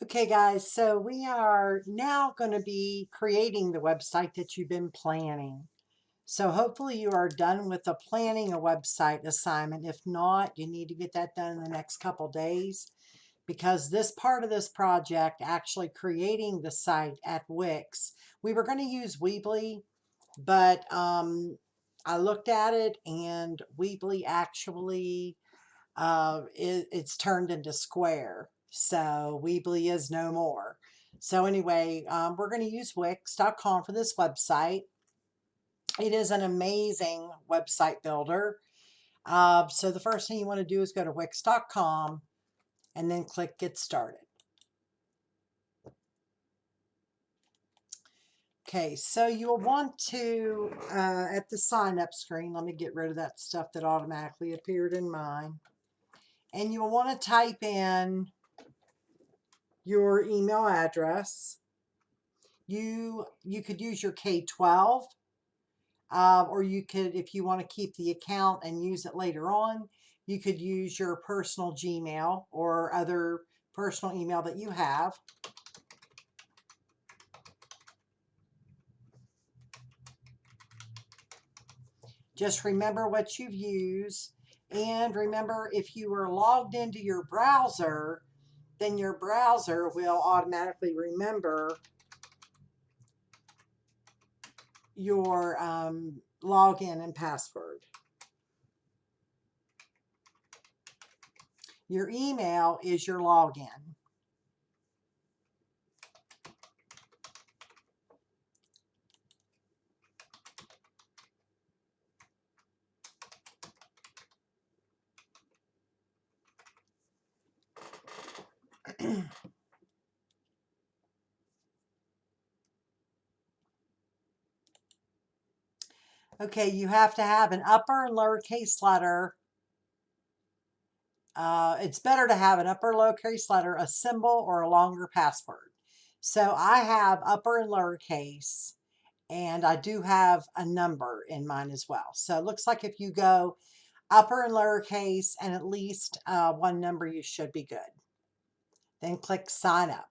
Okay, guys, so we are now going to be creating the website that you've been planning. So hopefully you are done with the planning a website assignment. If not, you need to get that done in the next couple days because this part of this project, actually creating the site at Wix, we were going to use Weebly, but I looked at it and Weebly actually it's turned into Square. So Weebly is no more. So anyway, we're going to use Wix.com for this website. It is an amazing website builder. So the first thing you want to do is go to Wix.com and then click Get Started. Okay, so you'll want to, at the sign up screen, let me get rid of that stuff that automatically appeared in mine. And you'll want to type in your email address. You could use your K-12, or you could, if you want to keep the account and use it later on, you could use your personal Gmail or other personal email that you have. Just remember what you've used, and remember if you are logged into your browser, then your browser will automatically remember your login and password. Your email is your login. Okay, you have to have an upper and lowercase letter. It's better to have an upper lowercase letter, a symbol, or a longer password. So I have upper and lowercase, and I do have a number in mine as well. So it looks like if you go upper and lowercase and at least one number, you should be good. Then click sign up.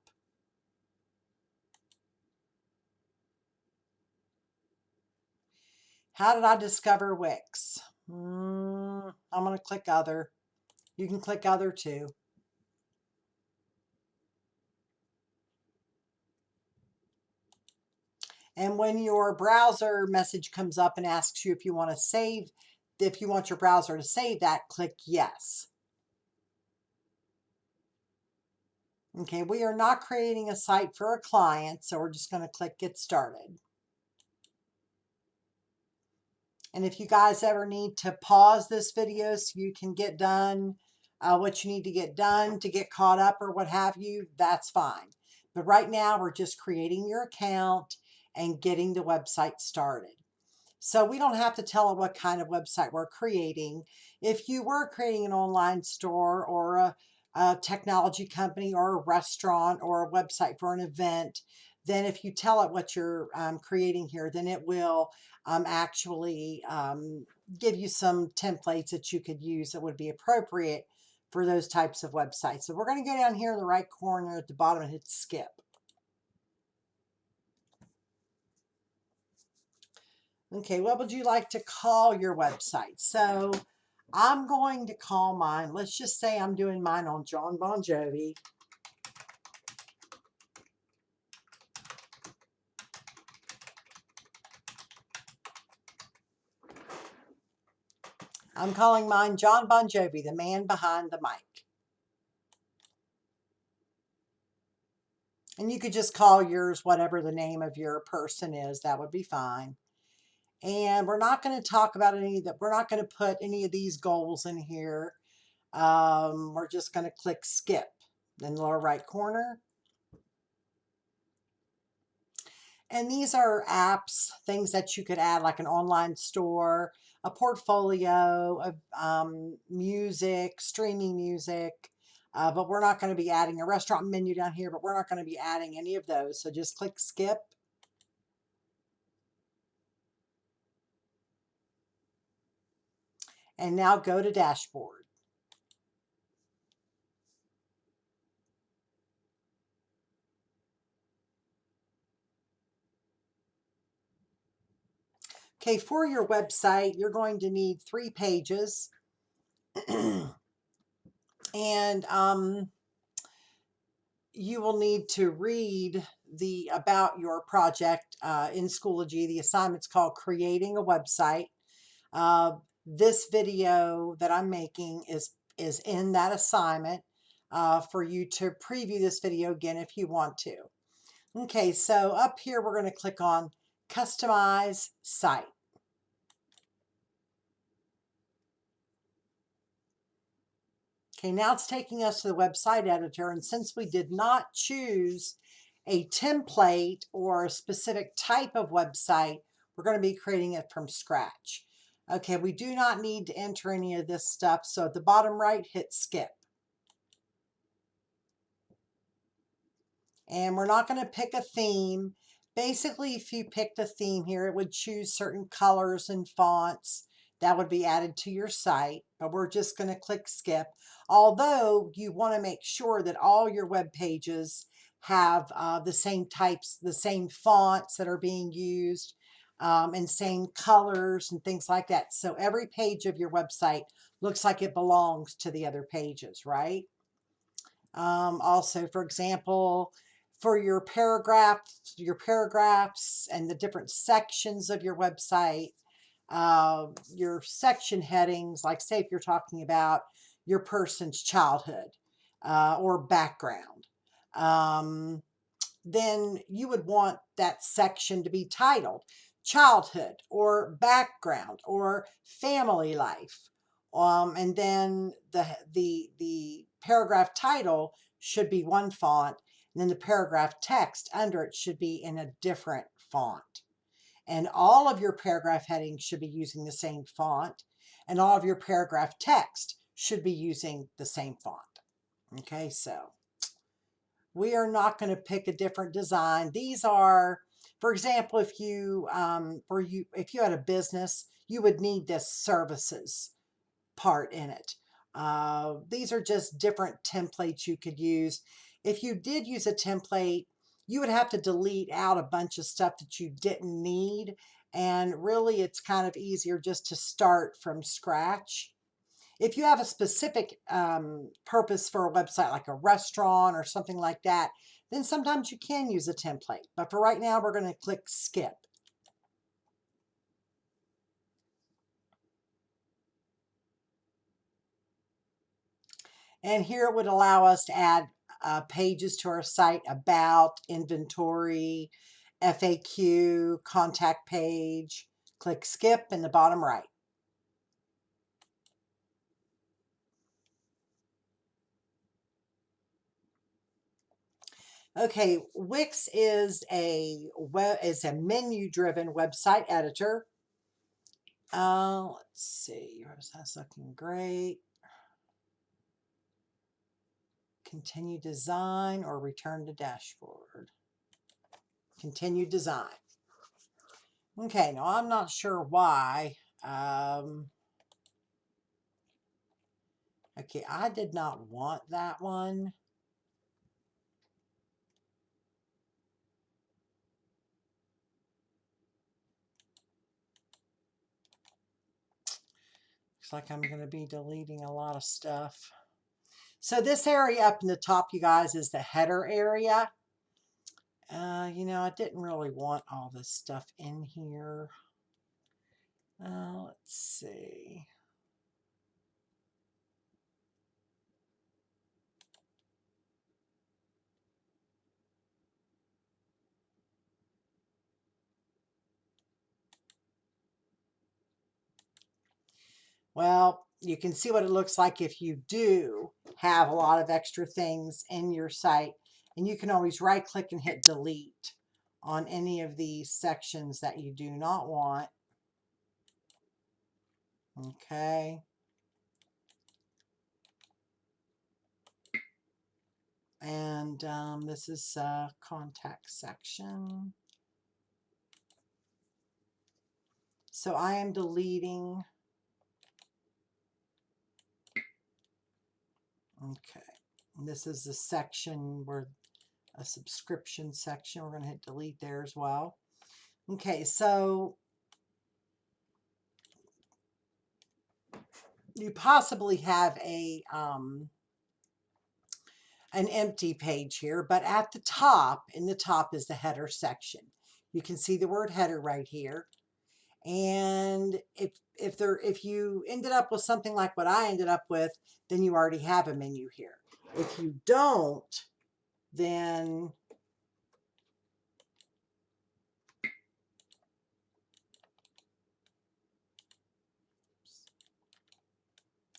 How did I discover Wix? I'm going to click other. You can click other too. And when your browser message comes up and asks you if you want to save, if you want your browser to save that, click yes. Okay, we are not creating a site for a client, so we're just going to click get started. And if you guys ever need to pause this video so you can get done what you need to get done to get caught up or what have you, that's fine. But right now we're just creating your account and getting the website started. So we don't have to tell it what kind of website we're creating. If you were creating an online store or a technology company or a restaurant or a website for an event, then if you tell it what you're creating here, then it will actually give you some templates that you could use that would be appropriate for those types of websites. So we're going to go down here in the right corner at the bottom and hit skip. Okay, what would you like to call your website? So I'm going to call mine, let's just say I'm doing mine on John Bon Jovi. I'm calling mine John Bon Jovi, the man behind the mic. And you could just call yours whatever the name of your person is. That would be fine. And we're not going to talk about any of that. We're not going to put any of these goals in here. We're just going to click skip in the lower right corner. And these are apps, things that you could add, like an online store, a portfolio of music, streaming music. But we're not going to be adding a restaurant menu down here, but we're not going to be adding any of those. So just click skip. And now go to dashboard. Okay, for your website, you're going to need 3 pages. And you will need to read the about your project in Schoology. The assignment's called Creating a Website. Uh, this video that I'm making is in that assignment for you to preview this video again if you want to. Okay, so up here we're going to click on Customize Site. Okay, now it's taking us to the website editor, and since we did not choose a template or a specific type of website, we're going to be creating it from scratch. Okay, we do not need to enter any of this stuff, so at the bottom right, hit skip. And we're not going to pick a theme. Basically, if you picked a theme here, it would choose certain colors and fonts that would be added to your site, but we're just going to click skip. Although you want to make sure that all your web pages have the same types, the same fonts that are being used, and same colors and things like that. So every page of your website looks like it belongs to the other pages, right? Also, for example, for your paragraphs and the different sections of your website, your section headings, like say if you're talking about your person's childhood or background, then you would want that section to be titled childhood or background or family life. And then the paragraph title should be one font, and then the paragraph text under it should be in a different font. And all of your paragraph headings should be using the same font, and all of your paragraph text should be using the same font. Okay, so we are not going to pick a different design. These are, for example, if you if you had a business, you would need this services part in it. These are just different templates you could use. If you did use a template, you would have to delete out a bunch of stuff that you didn't need. And really, it's kind of easier just to start from scratch. If you have a specific purpose for a website, like a restaurant or something like that, then sometimes you can use a template. But for right now, we're going to click skip. And here it would allow us to add pages to our site about, inventory, FAQ, contact page. Click skip in the bottom right. Okay, Wix is a menu-driven website editor. Let's see, that's looking great. Continue design or return to dashboard. Continue design. Okay, now I'm not sure why. Okay, I did not want that one. Looks like I'm going to be deleting a lot of stuff. So this area up in the top, you guys, is the header area. You know, I didn't really want all this stuff in here. Let's see. Well, you can see what it looks like if you do have a lot of extra things in your site. And you can always right click and hit delete on any of these sections that you do not want. Okay. And this is contact section. So I am deleting. Okay. And this is the section where a subscription section. We're going to hit delete there as well. Okay, so you possibly have an empty page here, but at the top, in the top is the header section. You can see the word header right here. And if you ended up with something like what I ended up with, then you already have a menu here. If you don't, then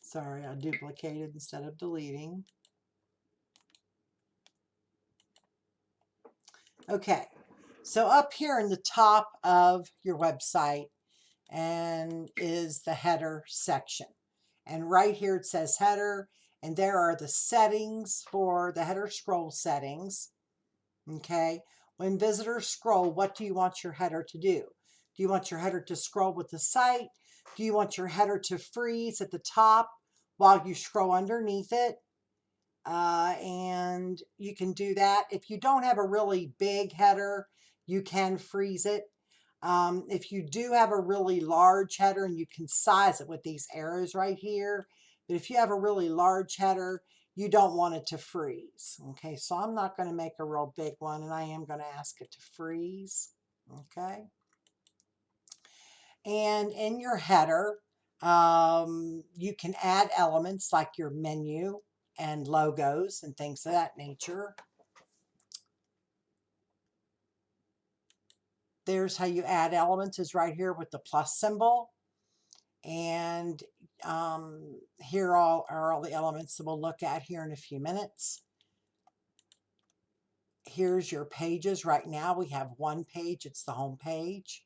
sorry, I duplicated instead of deleting. Okay, so up here in the top of your website and is the header section. And right here it says header, and there are the settings for the header scroll settings. Okay, when visitors scroll, what do you want your header to do? Do you want your header to scroll with the site? Do you want your header to freeze at the top while you scroll underneath it? And you can do that. If you don't have a really big header, you can freeze it. If you do have a really large header, and you can size it with these arrows right here, but if you have a really large header, you don't want it to freeze. Okay, so I'm not going to make a real big one, and I am going to ask it to freeze. Okay, and in your header, you can add elements like your menu and logos and things of that nature. There's how you add elements, is right here with the plus symbol. And here are all the elements that we'll look at here in a few minutes. Here's your pages. Right now we have one page. It's the home page.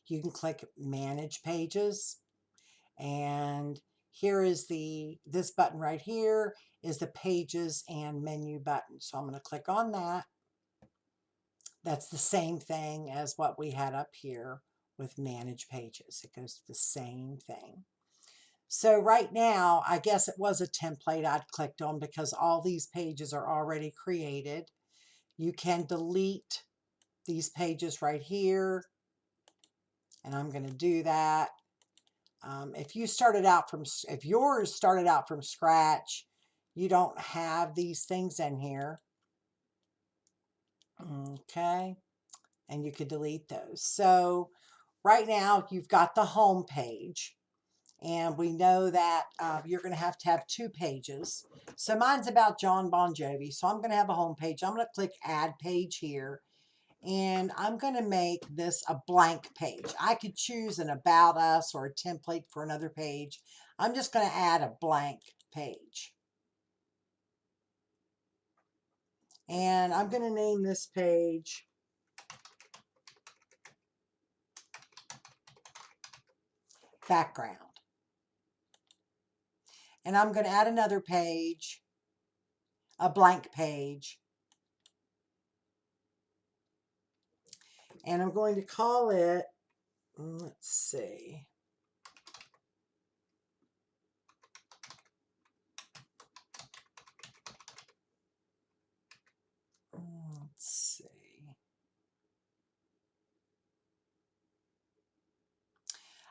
You can click Manage Pages. And here is this button right here is the Pages and Menu button. So I'm going to click on that. That's the same thing as what we had up here with Manage Pages. It goes to the same thing. So right now, I guess it was a template I'd clicked on because all these pages are already created. You can delete these pages right here, and I'm going to do that. If yours started out from scratch, you don't have these things in here. Okay, and you could delete those. So right now, you've got the home page. And we know that you're going to have 2 pages. So mine's about John Bon Jovi. So I'm going to have a home page. I'm going to click Add Page here. And I'm going to make this a blank page. I could choose an About Us or a template for another page. I'm just going to add a blank page. And I'm going to name this page Background. And I'm going to add another page, a blank page. And I'm going to call it, let's see. Let's see.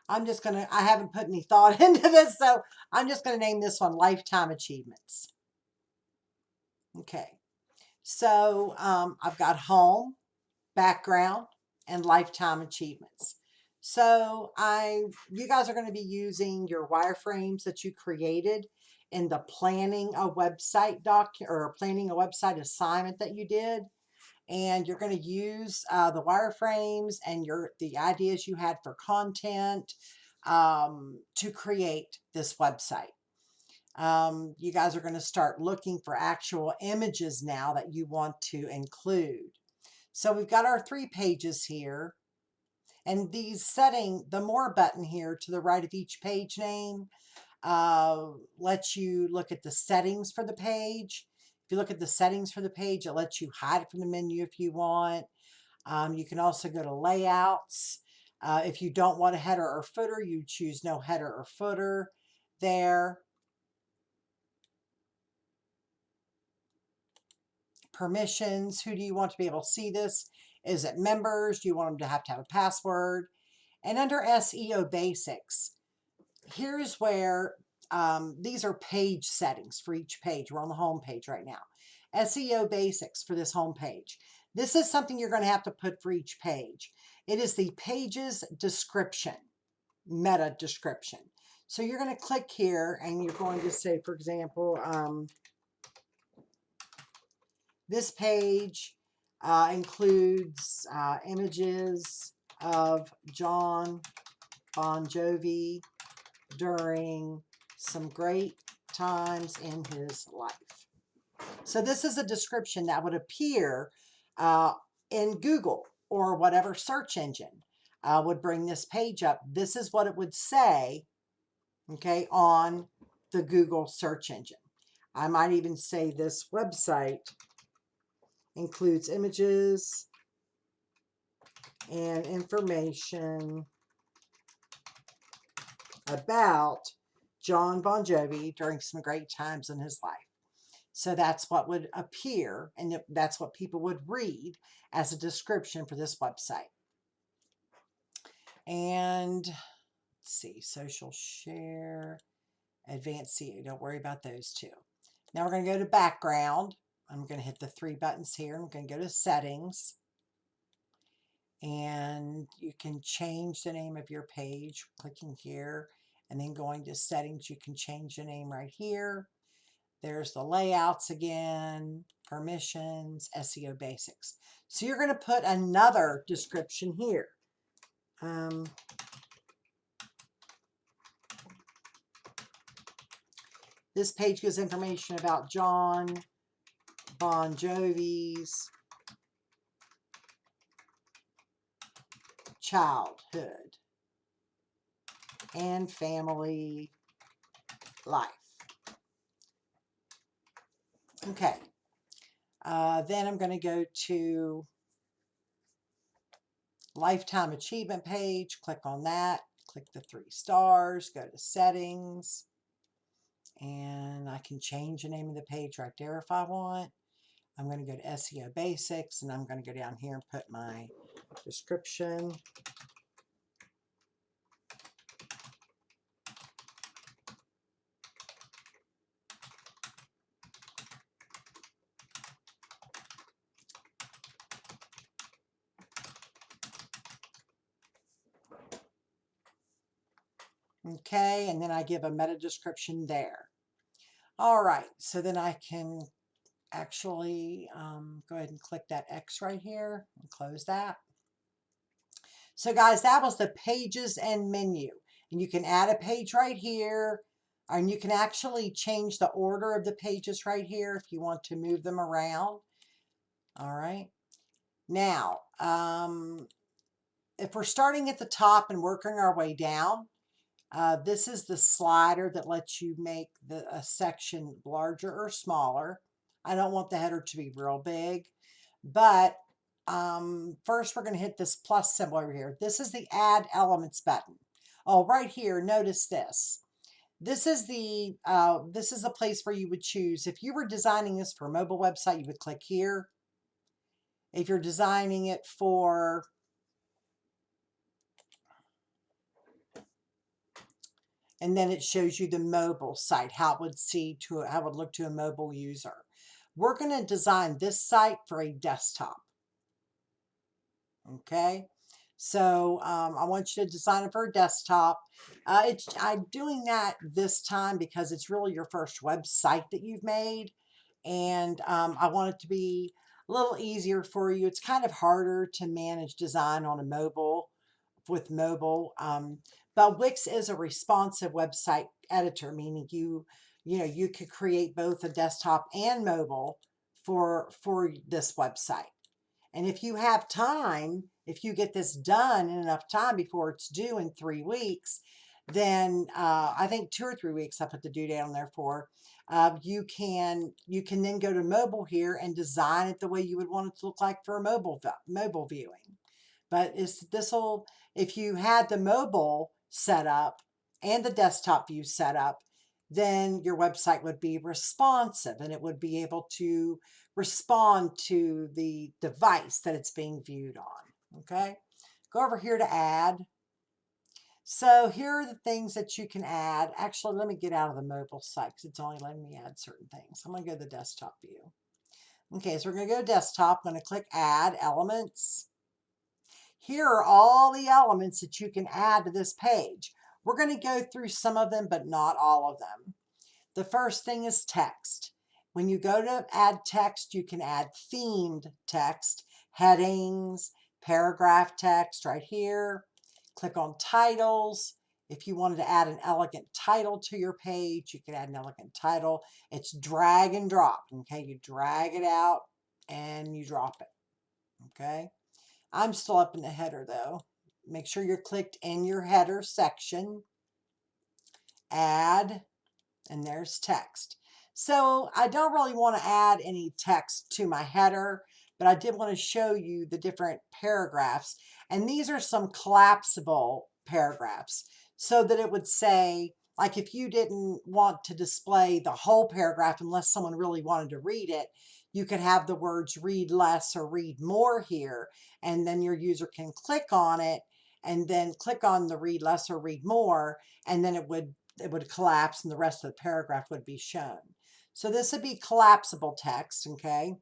I haven't put any thought into this, so I'm just going to name this one Lifetime Achievements. Okay. So I've got home, background, and lifetime achievements. So you guys are going to be using your wireframes that you created in the planning a website planning a website assignment that you did. And you're going to use the wireframes and the ideas you had for content to create this website. You guys are going to start looking for actual images now that you want to include. So we've got our 3 pages here, and the more button here to the right of each page name lets you look at the settings for the page. If you look at the settings for the page, it lets you hide it from the menu if you want. You can also go to layouts. If you don't want a header or footer, you choose no header or footer there. Permissions, who do you want to be able to see this? Is it members? Do you want them to have a password? And under SEO basics, here's where these are page settings for each page. We're on the home page right now. SEO basics for this home page. This is something you're going to have to put for each page. It is the page's description, meta description. So you're going to click here and you're going to say, for example, this page includes images of John Bon Jovi during some great times in his life. So this is a description that would appear in Google or whatever search engine would bring this page up. This is what it would say, okay, on the Google search engine. I might even say this website includes images and information about John Bon Jovi during some great times in his life. So that's what would appear, and that's what people would read as a description for this website. And let's see, social share, advanced SEO. Don't worry about those two. Now we're going to go to background. I'm going to hit the three buttons here. I'm going to go to settings. And you can change the name of your page, clicking here, and then going to settings. You can change the name right here. There's the layouts again, permissions, SEO basics. So you're going to put another description here. This page gives information about John Bon Jovi's childhood and family life. Okay. Then I'm going to go to Lifetime Achievement page. Click on that. Click the 3 stars. Go to settings. And I can change the name of the page right there if I want. I'm going to go to SEO Basics, and I'm going to go down here and put my description. Okay, and then I give a meta description there. All right, so then I can actually go ahead and click that X right here and close that. So guys, that was the pages and menu. And you can add a page right here, and you can actually change the order of the pages right here if you want to move them around. All right. Now, if we're starting at the top and working our way down, this is the slider that lets you make a section larger or smaller. I don't want the header to be real big, but first we're going to hit this plus symbol over here. This is the Add Elements button. Oh, right here, notice this. This is the place where you would choose. If you were designing this for a mobile website, you would click here. If you're designing it for and then it shows you the mobile site, how it would look to a mobile user. We're going to design this site for a desktop. Okay, so I want you to design it for a desktop. I'm doing that this time because it's really your first website that you've made, and I want it to be a little easier for you. It's kind of harder to manage design on a mobile with mobile. But Wix is a responsive website editor, meaning you could create both a desktop and mobile for this website. And if you have time, if you get this done in enough time before it's due in 3 weeks, then I think 2 or 3 weeks I put the due date on there for. You can then go to mobile here and design it the way you would want it to look like for a mobile viewing. But if you had the mobile set up and the desktop view set up, then your website would be responsive and it would be able to respond to the device that it's being viewed on. Okay, go over here to add. So here are the things that you can add. Actually, let me get out of the mobile site because it's only letting me add certain things. I'm going to go to the desktop view. Okay, so we're going to go to desktop. I'm going to click add elements. Here are all the elements that you can add to this page. We're going to go through some of them, but not all of them. The first thing is text. When you go to add text, you can add themed text, headings, paragraph text right here. Click on titles. If you wanted to add an elegant title to your page, you can add an elegant title. It's drag and drop. Okay, you drag it out and you drop it. Okay, I'm still up in the header though. Make sure you're clicked in your header section. Add. And there's text. So I don't really want to add any text to my header, but I did want to show you the different paragraphs. And these are some collapsible paragraphs so that it would say, like if you didn't want to display the whole paragraph unless someone really wanted to read it, you could have the words read less or read more here. And then your user can click on it and then click on the read less or read more, and then it would collapse and the rest of the paragraph would be shown. So this would be collapsible text, okay?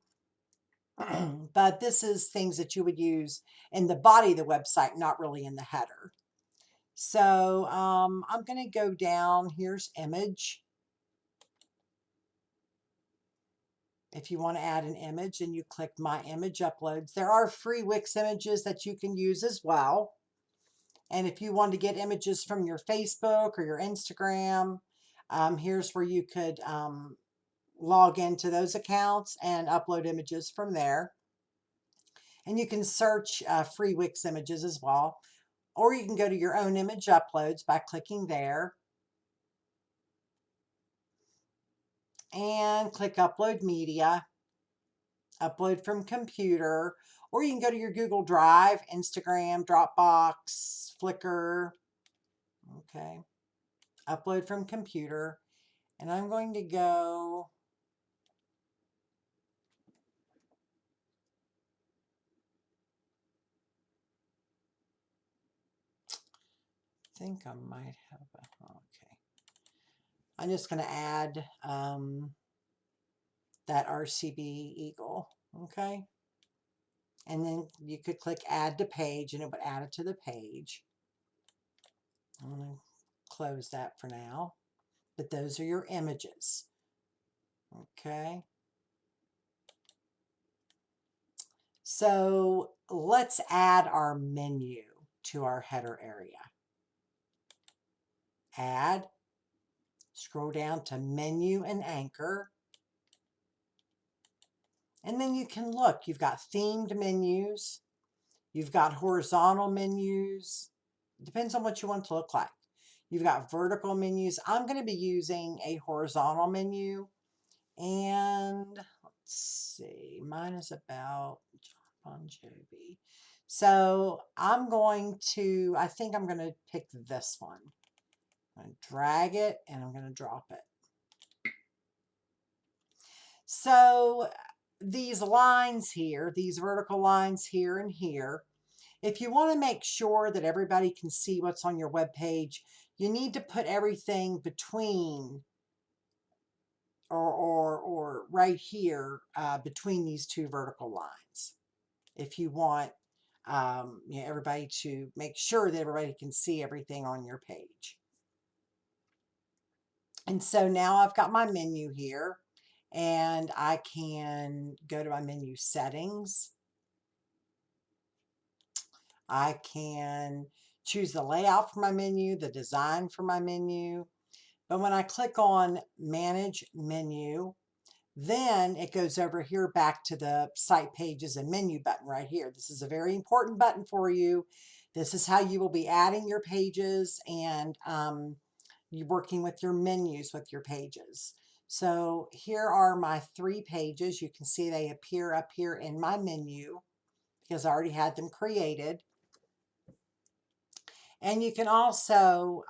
But this is things that you would use in the body of the website, not really in the header. So I'm going to go down. Here's image. If you want to add an image and you click my image uploads, there are free Wix images that you can use as well. And if you want to get images from your Facebook or your Instagram, here's where you could log into those accounts and upload images from there. And you can search free Wix images as well. Or you can go to your own image uploads by clicking there. And click upload media, upload from computer. Or you can go to your Google Drive, Instagram, Dropbox, Flickr. Okay. Upload from computer. And I'm going to go, I think I might have a, okay. I'm just going to add that RCB eagle, okay? And then you could click add to page and it would add it to the page. I'm going to close that for now. But those are your images, okay? So let's add our menu to our header area. Add, scroll down to menu and anchor. And then you can look, you've got themed menus, you've got horizontal menus, depends on what you want it to look like. You've got vertical menus. I'm going to be using a horizontal menu. And let's see, mine is about John Bon Jovi. So I'm going to, I think I'm going to pick this one. I'm going to drag it and I'm going to drop it. So these lines here, these vertical lines here and here, if you want to make sure that everybody can see what's on your web page, you need to put everything between or right here between these two vertical lines. If you want everybody to make sure that everybody can see everything on your page. And so now I've got my menu here and I can go to my menu settings. I can choose the layout for my menu, the design for my menu. But when I click on Manage Menu, then it goes over here back to the Site Pages and Menu button right here. This is a very important button for you. This is how you will be adding your pages and you're working with your menus with your pages. So here are my 3 pages. You can see they appear up here in my menu because I already had them created. And you can also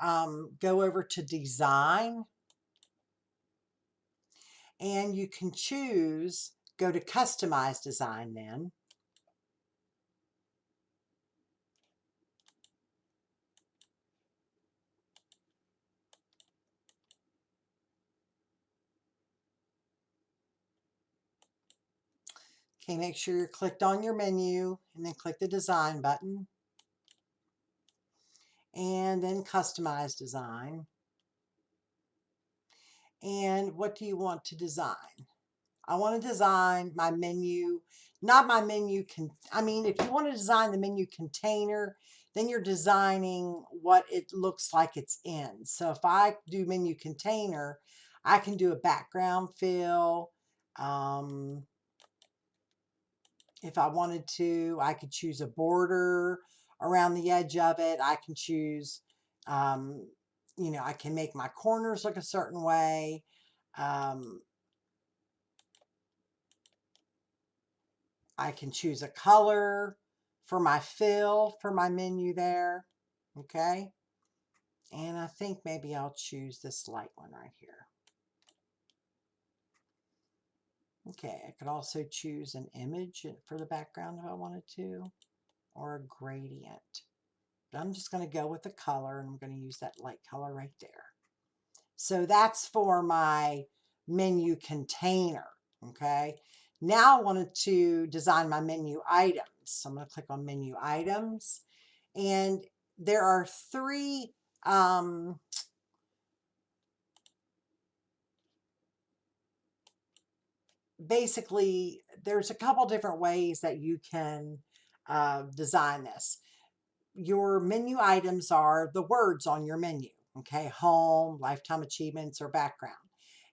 go over to Design and you can choose, go to Customize Design then. Okay, make sure you're clicked on your menu and then click the design button and then customize design. And what do you want to design? I want to design my menu, not my menu. If you want to design the menu container, then you're designing what it looks like it's in. So if I do menu container, I can do a background fill. If I wanted to, I could choose a border around the edge of it. I can choose, I can make my corners look a certain way. I can choose a color for my fill for my menu there. Okay. And I think maybe I'll choose this light one right here. Okay. I could also choose an image for the background if I wanted to, or a gradient. But I'm just going to go with the color, and I'm going to use that light color right there. So that's for my menu container. Okay. Now I wanted to design my menu items. So I'm going to click on menu items, and there are three basically there's a couple different ways that you can design this. Your menu items are the words on your menu. Okay, home, lifetime achievements, or background.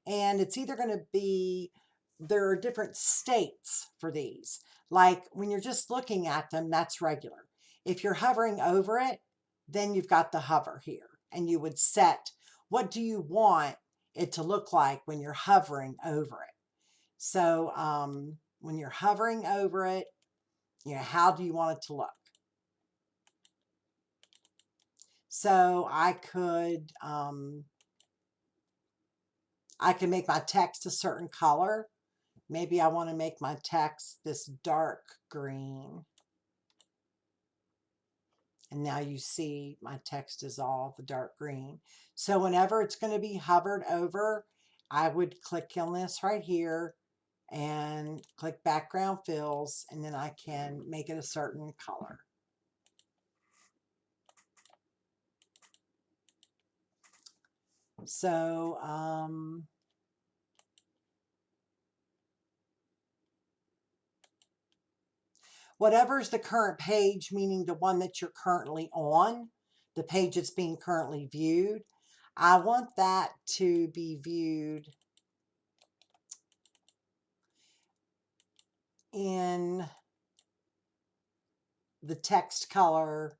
And it's either going to be, there are different states for these. Like when you're just looking at them, that's regular. If you're hovering over it, then you've got the hover here. And you would set, what do you want it to look like when you're hovering over it? So when you're hovering over it, how do you want it to look? So I can make my text a certain color. Maybe I want to make my text this dark green. And now you see my text is all the dark green. So whenever it's going to be hovered over, I would click on this right here and click background fills, and then I can make it a certain color. So, whatever's the current page, meaning the one that you're currently on, the page that's being currently viewed, I want that to be viewed in the text color.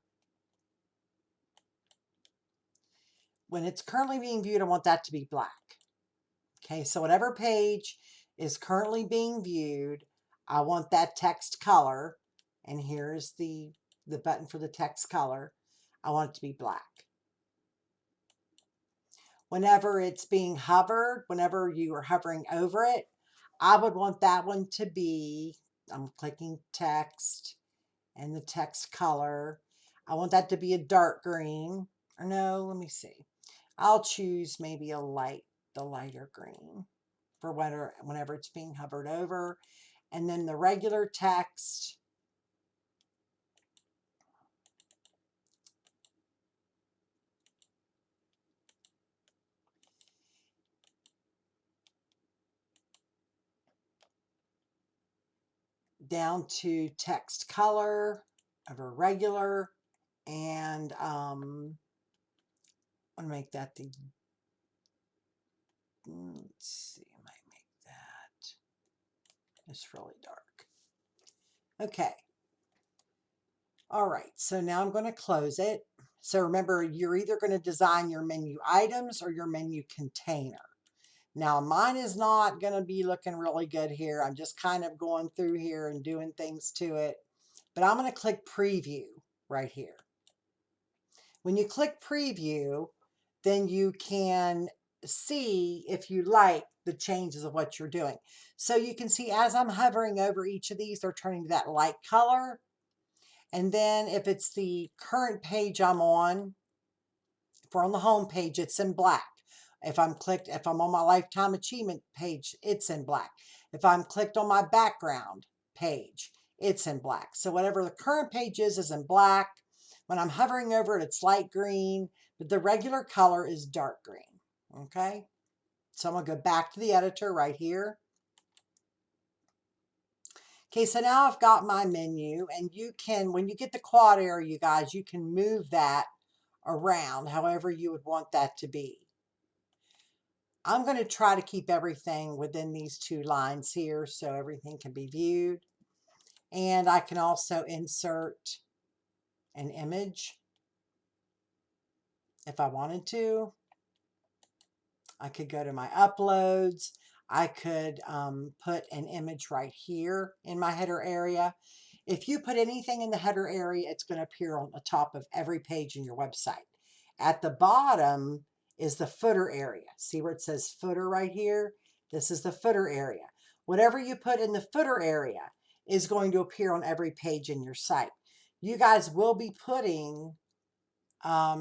When it's currently being viewed, I want that to be black. Okay, so whatever page is currently being viewed, I want that text color, and here's the button for the text color. I want it to be black. Whenever it's being hovered, whenever you are hovering over it, I would want that one to be, I'm clicking text and the text color. I want that to be a dark green. Or no, let me see. I'll choose maybe the lighter green for whenever it's being hovered over. And then the regular text, down to text color of a regular, and I'm gonna make that let's see, I might make that it's really dark. Okay. All right, so now I'm going to close it. So remember, you're either going to design your menu items or your menu container. Now mine is not going to be looking really good here. I'm just kind of going through here and doing things to it. But I'm going to click preview right here. When you click preview, then you can see if you like the changes of what you're doing. So you can see as I'm hovering over each of these, they're turning to that light color. And then if it's the current page I'm on, if we're on the home page, it's in black. If I'm on my lifetime achievement page, it's in black. If I'm clicked on my background, page. It's in black. So whatever the current page is in black. When I'm hovering over it, it's light green, but the regular color is dark green. Okay. So I'm going to go back to the editor right here. Okay, so now I've got my menu, and you can, when you get the quad arrow, you guys, you can move that around however you would want that to be. I'm going to try to keep everything within these two lines here so everything can be viewed. And I can also insert an image if I wanted to. I could go to my uploads. I could put an image right here in my header area. If you put anything in the header area, it's going to appear on the top of every page in your website. At the bottom is the footer area. See where it says footer right here? This is the footer area. Whatever you put in the footer area is going to appear on every page in your site. You guys will be putting a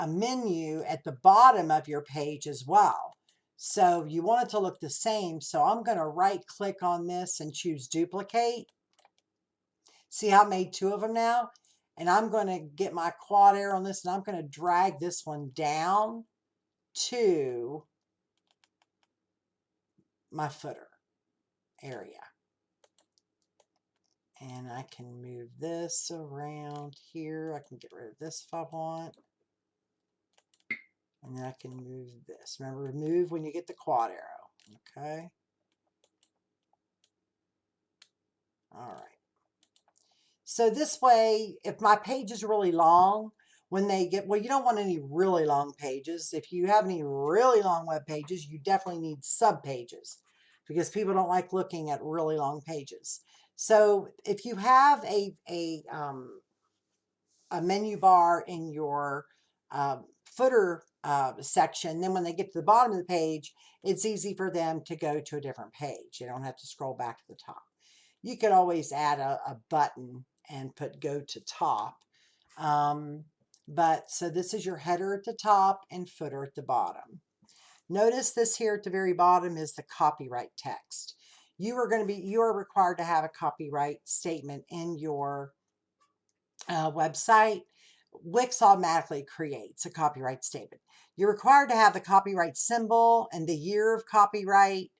menu at the bottom of your page as well. So you want it to look the same. So I'm going to right click on this and choose duplicate. See how I made two of them now? And I'm going to get my quad arrow on this and I'm going to drag this one down to my footer area. And I can move this around here. I can get rid of this if I want. And then I can move this. Remember, remove when you get the quad arrow. Okay. All right. So this way, if my page is really long, when they get, well, you don't want any really long pages. If you have any really long web pages, you definitely need sub pages because people don't like looking at really long pages. So if you have a menu bar in your footer section, then when they get to the bottom of the page, it's easy for them to go to a different page. You don't have to scroll back to the top. You could always add a button and put go to top. But so this is your header at the top and footer at the bottom. Notice this here at the very bottom is the copyright text. You are required to have a copyright statement in your website. Wix automatically creates a copyright statement. You're required to have the copyright symbol and the year of copyright,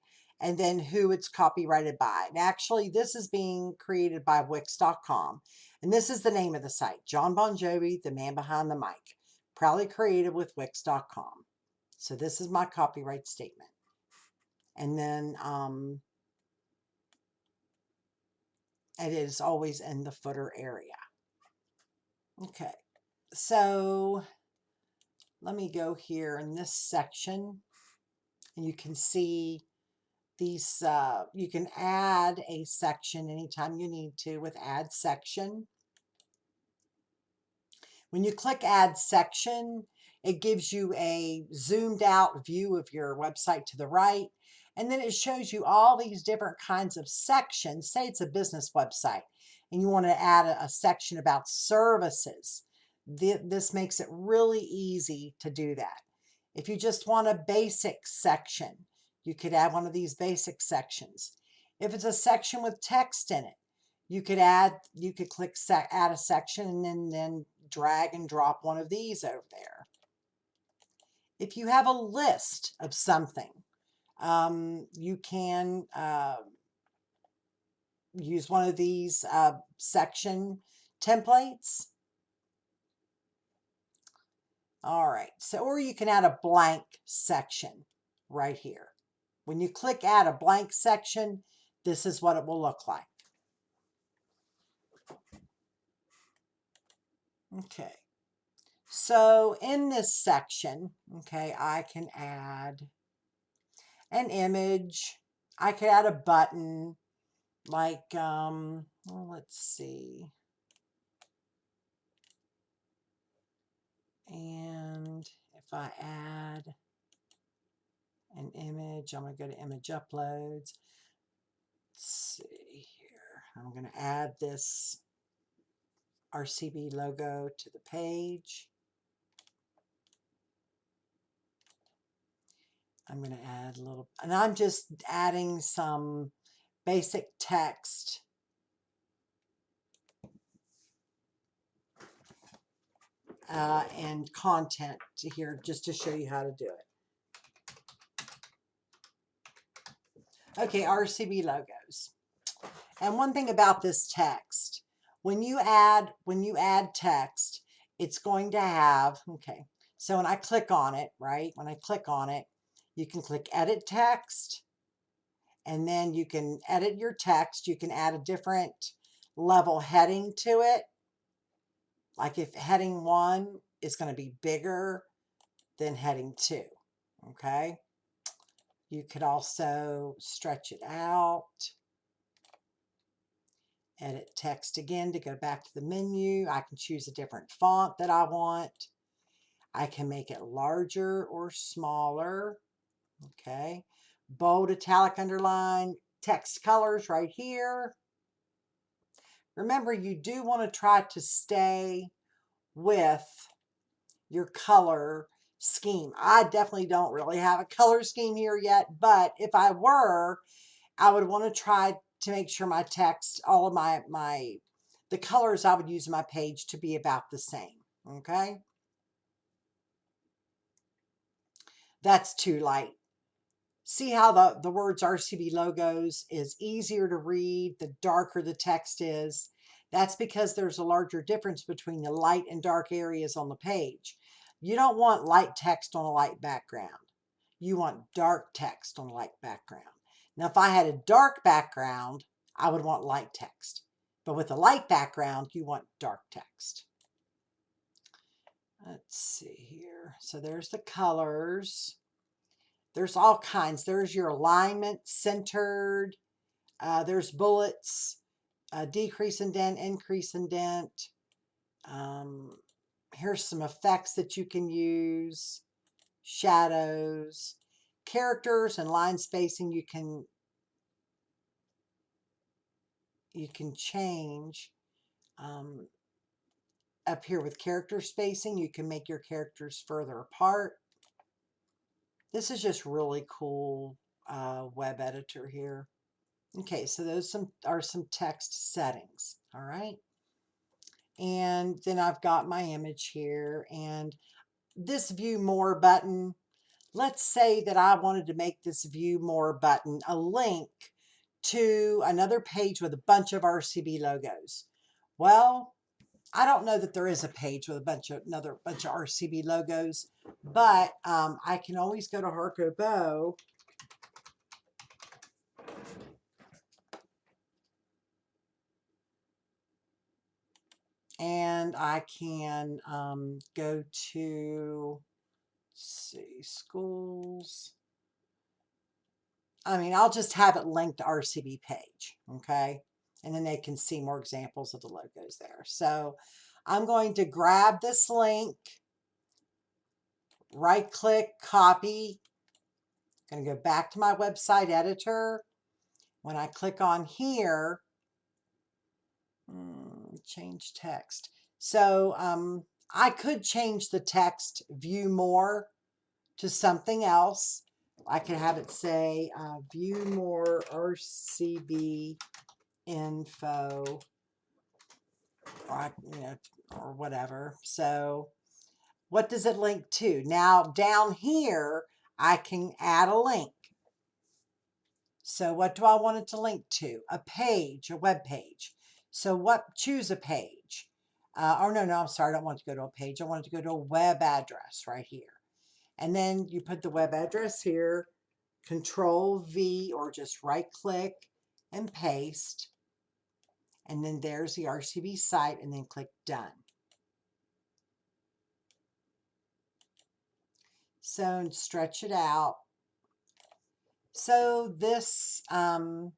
and then who it's copyrighted by. And actually, this is being created by Wix.com. And this is the name of the site, John Bon Jovi, the man behind the mic. Proudly created with Wix.com. So this is my copyright statement. And then it is always in the footer area. Okay, so let me go here in this section. And you can see these, you can add a section anytime you need to with add section. When you click add section, it gives you a zoomed out view of your website to the right. And then it shows you all these different kinds of sections. Say it's a business website and you want to add a section about services. This makes it really easy to do that. If you just want a basic section, you could add one of these basic sections. If it's a section with text in it, you could click add a section and then drag and drop one of these over there. If you have a list of something, you can use one of these section templates. All right, so, or you can add a blank section right here. When you click add a blank section, this is what it will look like. Okay, so in this section, okay, I can add an image. I could add a button like, well, let's see. And if I add an image, I'm going to go to image uploads. Let's see here. I'm going to add this RCB logo to the page. I'm going to add a little, and I'm just adding some basic text. And content to here just to show you how to do it. Okay, RCB logos. And one thing about this text, when you add text, it's going to have, okay, so when I click on it, right, when I click on it, you can click edit text, and then you can edit your text. You can add a different level heading to it. Like if heading 1 is going to be bigger than heading 2, okay? You could also stretch it out. Edit text again to go back to the menu. I can choose a different font that I want. I can make it larger or smaller. Okay. Bold, italic, underline, text colors right here. Remember, you do want to try to stay with your color scheme. I definitely don't really have a color scheme here yet, but if I were, I would want to try to make sure my text, all of the colors I would use in my page to be about the same. Okay. That's too light. See how the words RCB logos is easier to read the darker the text is. That's because there's a larger difference between the light and dark areas on the page. You don't want light text on a light background. You want dark text on a light background. Now, if I had a dark background, I would want light text. But with a light background, you want dark text. Let's see here. So there's the colors. There's all kinds. There's your alignment, centered. There's bullets, decrease indent, increase indent. Here's some effects that you can use. Shadows, characters, and line spacing. You can change. Up here with character spacing, you can make your characters further apart. This is just really cool web editor here. Okay, so those are some text settings, all right? And then I've got my image here, and this view more button, let's say that I wanted to make this view more button a link to another page with a bunch of RCB logos. Well, I don't know that there is a page with another bunch of RCB logos, but I can always go to Harcobo and I can go to, let's see, schools. I mean, I'll just have it linked to RCB page, okay? And then they can see more examples of the logos there. So I'm going to grab this link, right click, copy. I'm going to go back to my website editor. When I click on here, change text. So I could change the text view more to something else. I could have it say view more RCB info, or, or whatever. So what does it link to? Now down here, I can add a link. So what do I want it to link to? A page, a web page. So choose a page. Oh, no, I'm sorry. I don't want it to go to a page. I want it to go to a web address right here. And then you put the web address here, Control V, or just right click and paste. And then there's the RCB site, and then click done. So, and stretch it out. So this, then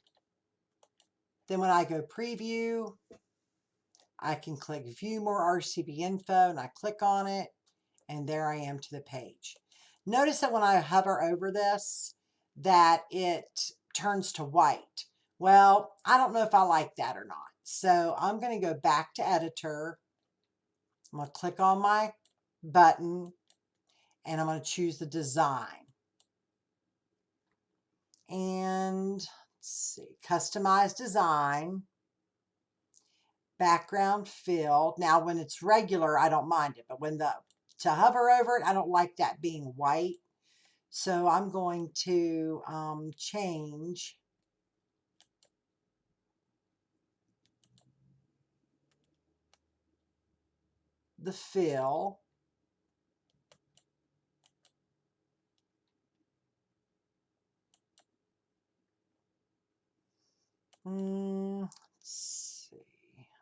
when I go preview, I can click view more RCB info, and I click on it, and there I am to the page. Notice that when I hover over this, that it turns to white. Well, I don't know if I like that or not. So I'm going to go back to editor. I'm going to click on my button, and I'm going to choose the design. see, customize design, background filled. Now, when it's regular, I don't mind it, but to hover over it, I don't like that being white. So I'm going to change the fill. Let's see.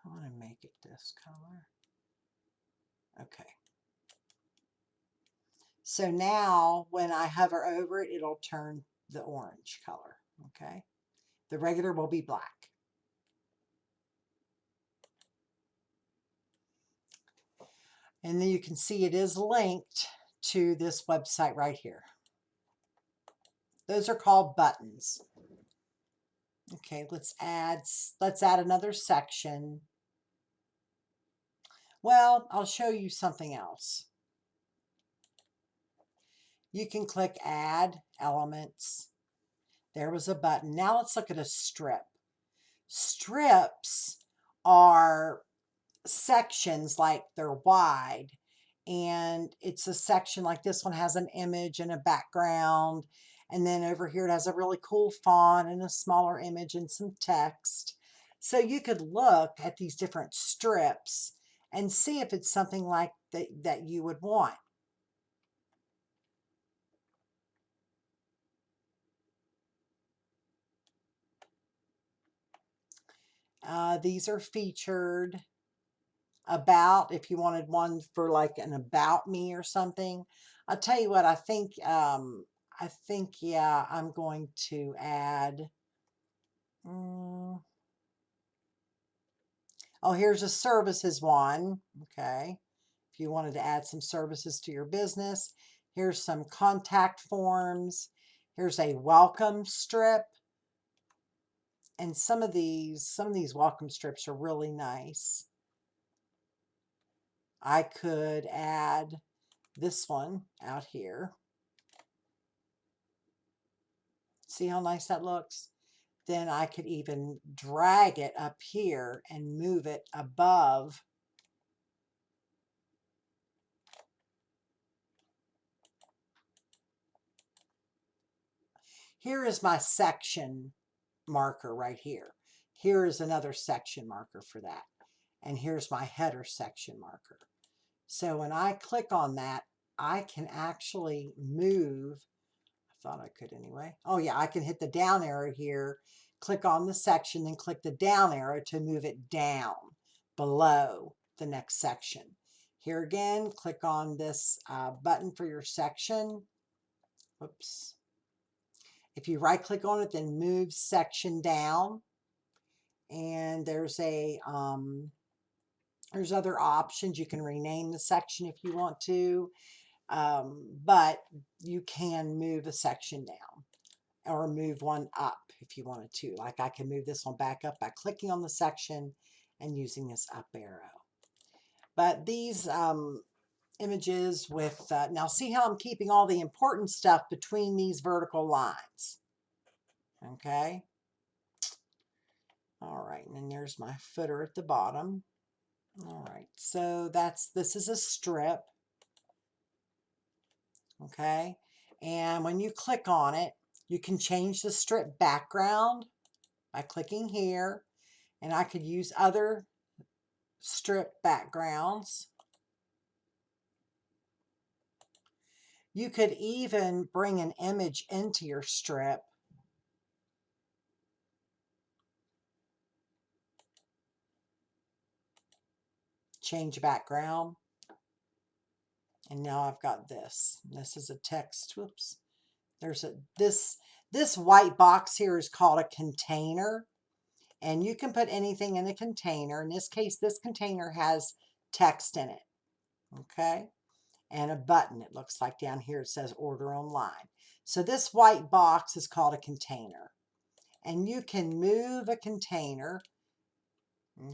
I want to make it this color. Okay. So now when I hover over it, it'll turn the orange color. Okay. The regular will be black. And then you can see it is linked to this website right here. Those are called buttons. Okay, let's add another section. Well, I'll show you something else. You can click add elements. There was a button. Now let's look at a strip. Strips are sections, like they're wide, and it's a section like this one has an image and a background, and then over here it has a really cool font and a smaller image and some text. So you could look at these different strips and see if it's something like that you would want. These are featured. About, if you wanted one for like an about me or something. I'll tell you what, I think yeah, I'm going to add oh, here's a services one. Okay, if you wanted to add some services to your business, here's some contact forms, here's a welcome strip, and some of these welcome strips are really nice. I could add this one out here. See how nice that looks? Then I could even drag it up here and move it above. Here is my section marker right here. Here is another section marker for that. And here's my header section marker. So when I click on that, I can actually move. I thought I could anyway. Oh yeah, I can hit the down arrow here, click on the section, then click the down arrow to move it down below the next section. Here again, click on this button for your section. Whoops. If you right click on it, then move section down. And there's other options. You can rename the section if you want to, but you can move a section down or move one up if you wanted to. Like I can move this one back up by clicking on the section and using this up arrow. But these images with, now see how I'm keeping all the important stuff between these vertical lines. Okay. All right, and then there's my footer at the bottom. All right, so this is a strip. Okay, and when you click on it, you can change the strip background by clicking here, and I could use other strip backgrounds. You could even bring an image into your strip. Change background. And now I've got this. This is a text. Whoops. There's this white box here is called a container. And you can put anything in a container. In this case, this container has text in it. Okay. And a button, it looks like down here. It says order online. So this white box is called a container. And you can move a container,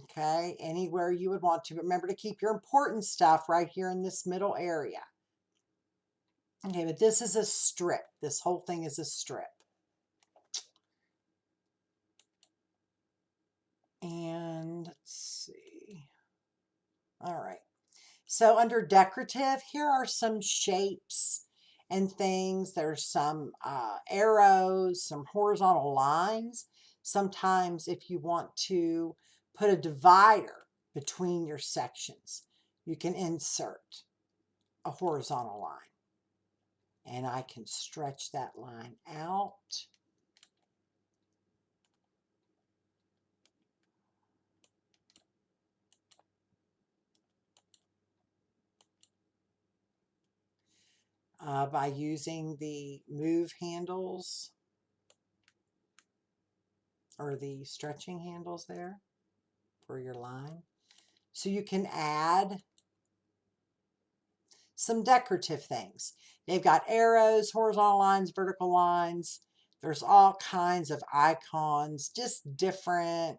okay, anywhere you would want to. Remember to keep your important stuff right here in this middle area. Okay, but this is a strip. This whole thing is a strip. And let's see. All right. So under decorative, here are some shapes and things. There's some arrows, some horizontal lines. Sometimes if you want to put a divider between your sections, you can insert a horizontal line. And I can stretch that line out. By using the move handles or the stretching handles there for your line. So you can add some decorative things. They've got arrows, horizontal lines, vertical lines. There's all kinds of icons, just different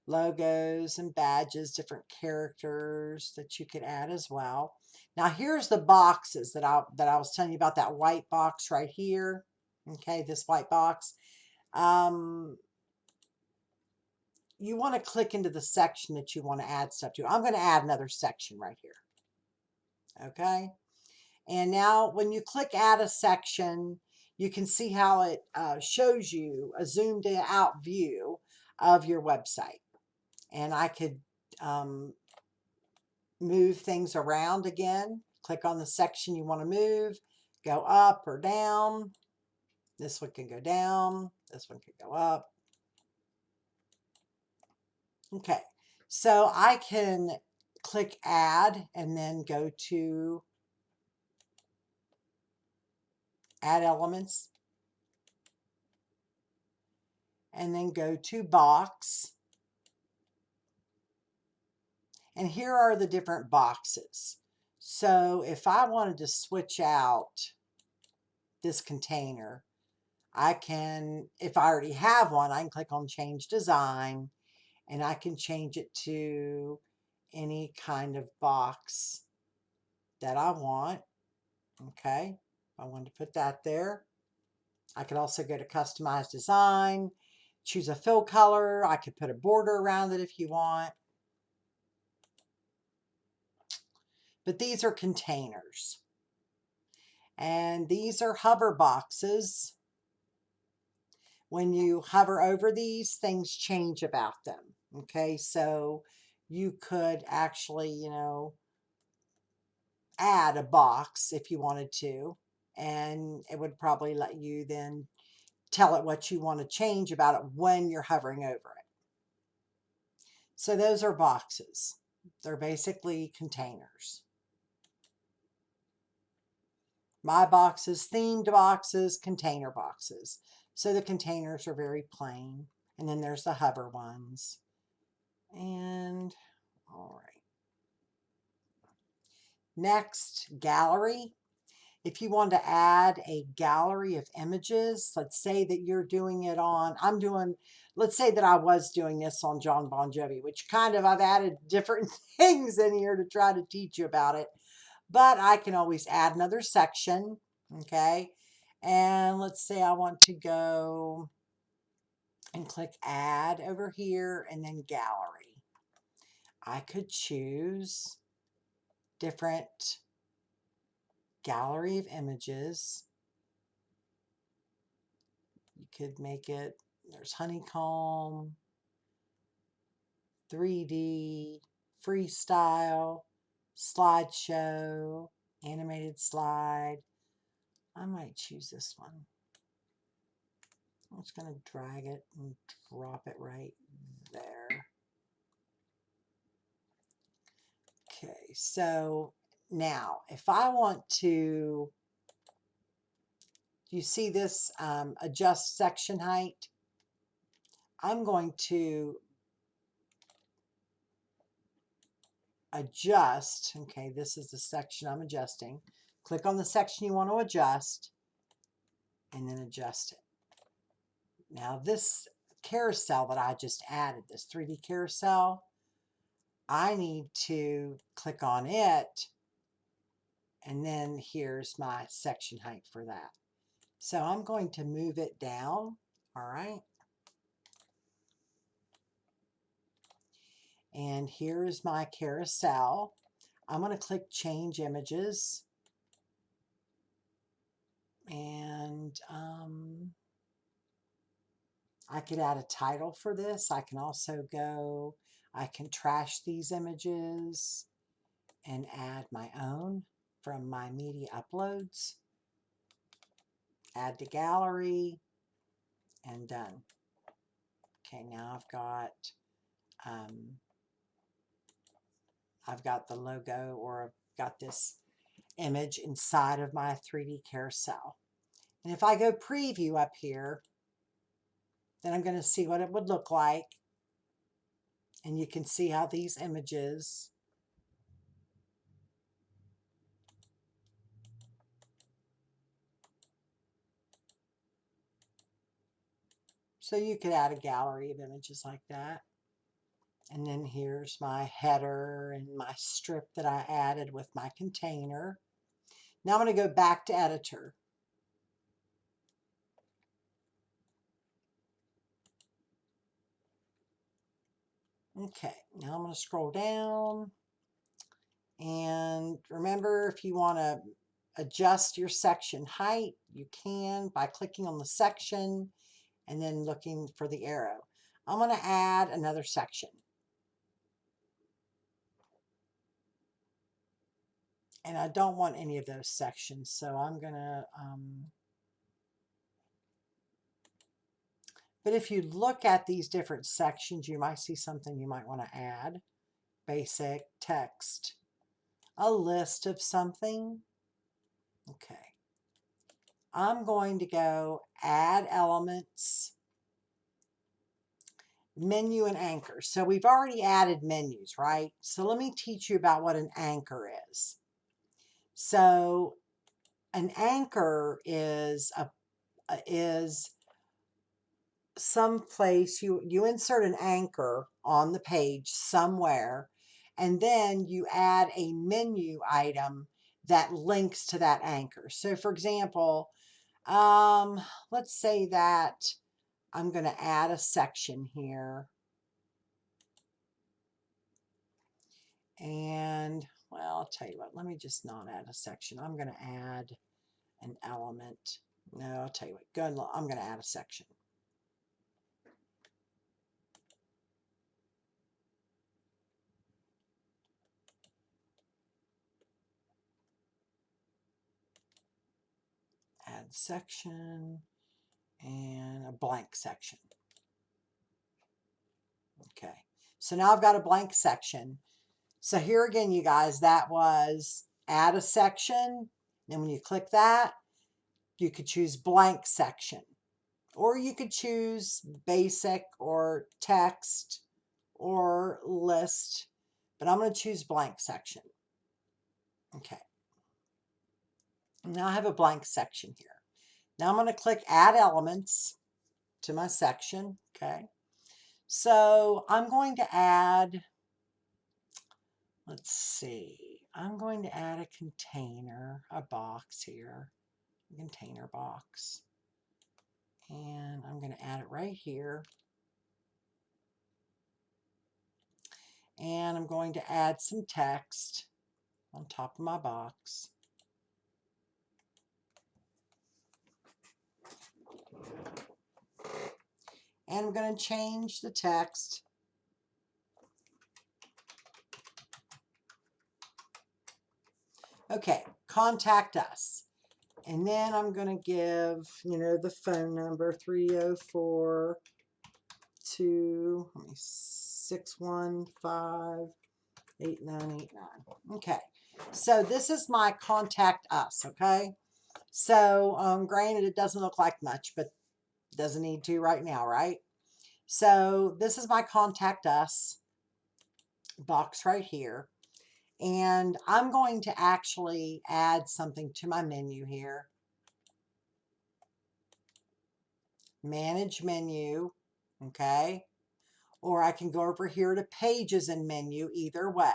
logos and badges, different characters that you could add as well. Now here's the boxes that I was telling you about, that white box right here. Okay, this white box. You want to click into the section that you want to add stuff to. I'm going to add another section right here. Okay. And now when you click add a section, you can see how it shows you a zoomed out view of your website. And I could move things around again. Click on the section you want to move, go up or down. This one can go down, this one can go up. Okay, so I can click add and then go to add elements and then go to box. And here are the different boxes. So if I wanted to switch out this container, I can, if I already have one, I can click on change design and I can change it to any kind of box that I want. Okay, I want to put that there. I could also go to customize design, choose a fill color. I could put a border around it if you want. But these are containers. And these are hover boxes. When you hover over these, things change about them. Okay, so you could actually, you know, add a box if you wanted to, and it would probably let you then tell it what you want to change about it when you're hovering over it. So those are boxes. They're basically containers. My boxes, themed boxes, container boxes. So the containers are very plain. And then there's the hover ones. And all right. Next, gallery. If you want to add a gallery of images, let's say that you're doing it on, let's say that I was doing this on John Bon Jovi, which kind of I've added different things in here to try to teach you about it. But I can always add another section, okay? And let's say I want to go and click add over here and then gallery. I could choose different gallery of images. You could make it, there's honeycomb, 3D, freestyle, slideshow, animated slide. I might choose this one. I'm just going to drag it and drop it right there. Okay, so now if I want to, you see this adjust section height? I'm going to adjust. Okay, this is the section I'm adjusting. Click on the section you want to adjust and then adjust it. Now this carousel that I just added, this 3D carousel, I need to click on it, and then here's my section height for that. So I'm going to move it down. All right. And here is my carousel. I'm going to click Change Images. And I could add a title for this. I can also go, I can trash these images and add my own from my media uploads. Add to gallery and done. Okay, now I've got the logo, or I've got this image inside of my 3D carousel. And if I go preview up here, then I'm going to see what it would look like. And you can see how these images so you could add a gallery of images like that. And then here's my header and my strip that I added with my container. Now I'm going to go back to editor. Okay, now I'm going to scroll down. And remember, if you want to adjust your section height, you can by clicking on the section and then looking for the arrow. I'm going to add another section. And I don't want any of those sections, so I'm going to... But if you look at these different sections, you might see something you might want to add. Basic, text, a list of something. Okay. I'm going to go add elements, menu and anchor. So we've already added menus, right? So let me teach you about what an anchor is. So an anchor is some place you insert an anchor on the page somewhere, and then you add a menu item that links to that anchor. So for example, let's say that I'm going to add a section here. And, well, I'll tell you what, let me just not add a section. I'm going to add an element. No, I'll tell you what, I'm going to add a section. Add section and a blank section. Okay, so now I've got a blank section. So here again, you guys, that was add a section. And when you click that, you could choose blank section, or you could choose basic or text or list, but I'm going to choose blank section. Okay. Now I have a blank section here. Now I'm going to click add elements to my section. Okay. So I'm going to add, let's see, I'm going to add a container, a box here, a container box. And I'm going to add it right here. And I'm going to add some text on top of my box. And I'm going to change the text. Okay, contact us. And then I'm going to give, the phone number 304 615 8989. Okay, so this is my contact us, okay? So, granted, it doesn't look like much, but it doesn't need to right now, right? So this is my contact us box right here. And I'm going to actually add something to my menu here. Manage menu, okay? Or I can go over here to pages and menu, either way.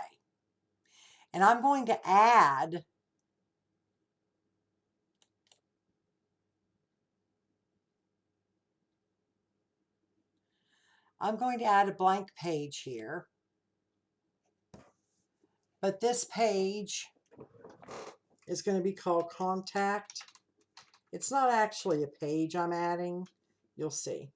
And I'm going to add a blank page here. But this page is going to be called Contact. It's not actually a page I'm adding. You'll see.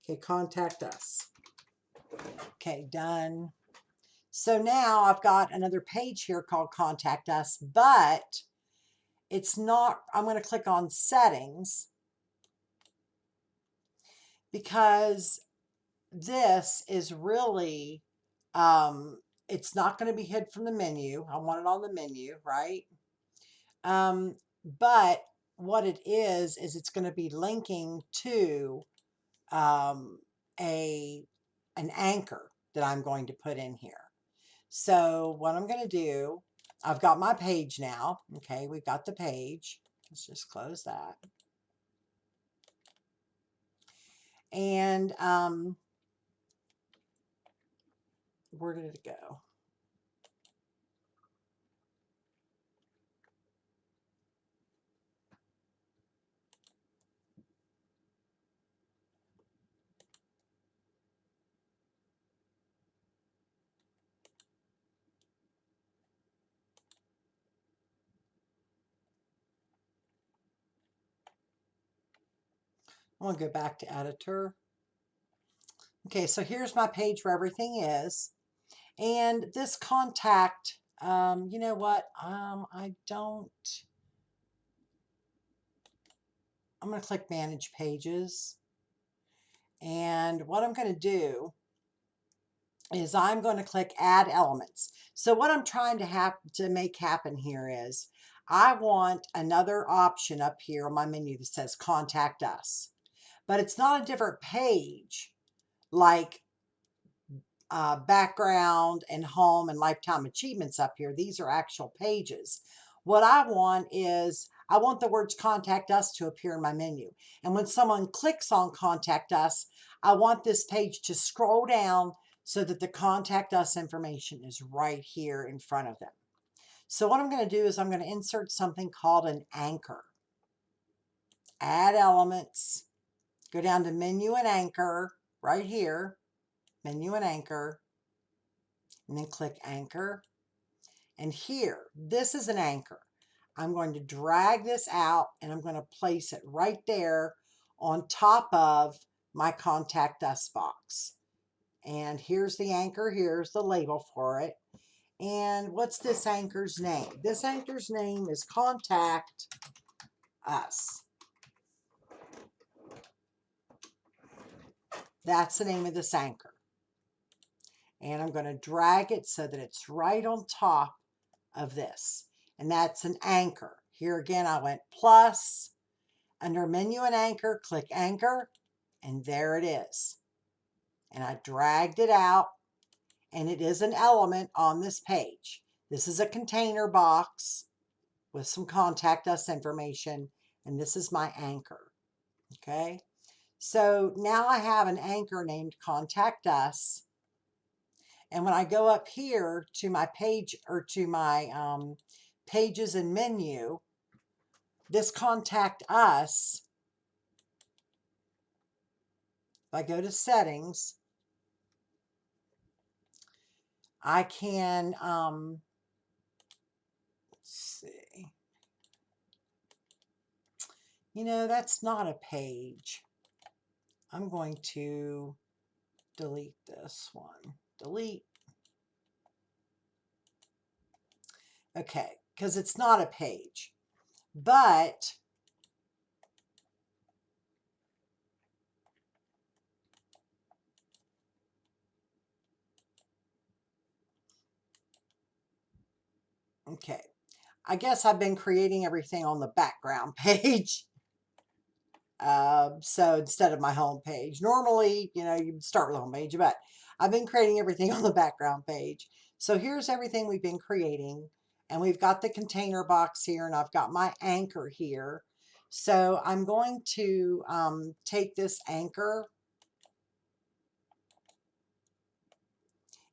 Okay, contact us. Okay, done. So now I've got another page here called Contact Us, but it's not, I'm going to click on Settings because this is really, it's not going to be hid from the menu. I want it on the menu, right? But what it is it's going to be linking to an anchor that I'm going to put in here. So what I'm going to do, I've got my page now. Okay, we've got the page. Let's just close that. And where did it go? I'm going to go back to editor. Okay, so here's my page where everything is. And this contact, you know what? I'm going to click Manage Pages. And what I'm going to do is I'm going to click Add Elements. So what I'm trying to make happen here is I want another option up here on my menu that says Contact Us. But it's not a different page like background and home and lifetime achievements up here. These are actual pages. What I want is I want the words Contact Us to appear in my menu. And when someone clicks on Contact Us, I want this page to scroll down so that the Contact Us information is right here in front of them. So what I'm going to do is I'm going to insert something called an anchor. Add elements. Go down to Menu and Anchor right here. Menu and Anchor. And then click Anchor. And here, this is an anchor. I'm going to drag this out and I'm going to place it right there on top of my Contact Us box. And here's the anchor. Here's the label for it. And what's this anchor's name? This anchor's name is Contact Us. That's the name of this anchor. And I'm going to drag it so that it's right on top of this. And that's an anchor. Here again, I went plus. Under Menu and Anchor, click Anchor. And there it is. And I dragged it out. And it is an element on this page. This is a container box with some Contact Us information. And this is my anchor. Okay. So now I have an anchor named Contact Us. And when I go up here to my page or to my pages and menu, this Contact Us, if I go to Settings, I can, let's see, you know, that's not a page. I'm going to delete this one. Delete. Okay, because it's not a page. But okay, I guess I've been creating everything on the background page. So instead of my home page, normally, you know, you start with the home page, but I've been creating everything on the background page. So here's everything we've been creating. And we've got the container box here and I've got my anchor here. So I'm going to take this anchor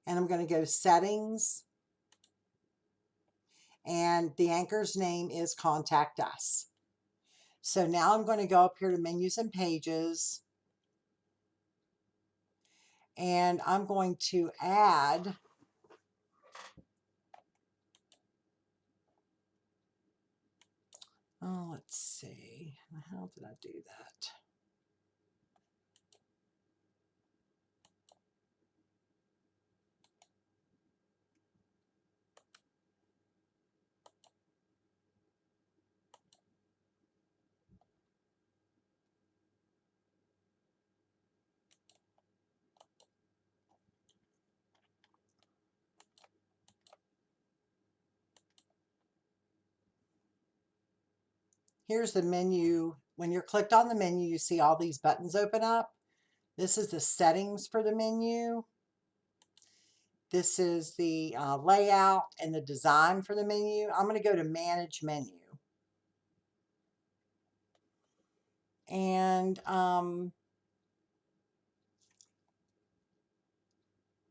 and I'm going to go Settings. And the anchor's name is Contact Us. So now I'm going to go up here to menus and pages, and I'm going to add, oh, let's see, how did I do that? Here's the menu. When you're clicked on the menu, you see all these buttons open up. This is the settings for the menu. This is the layout and the design for the menu. I'm going to go to Manage Menu. And,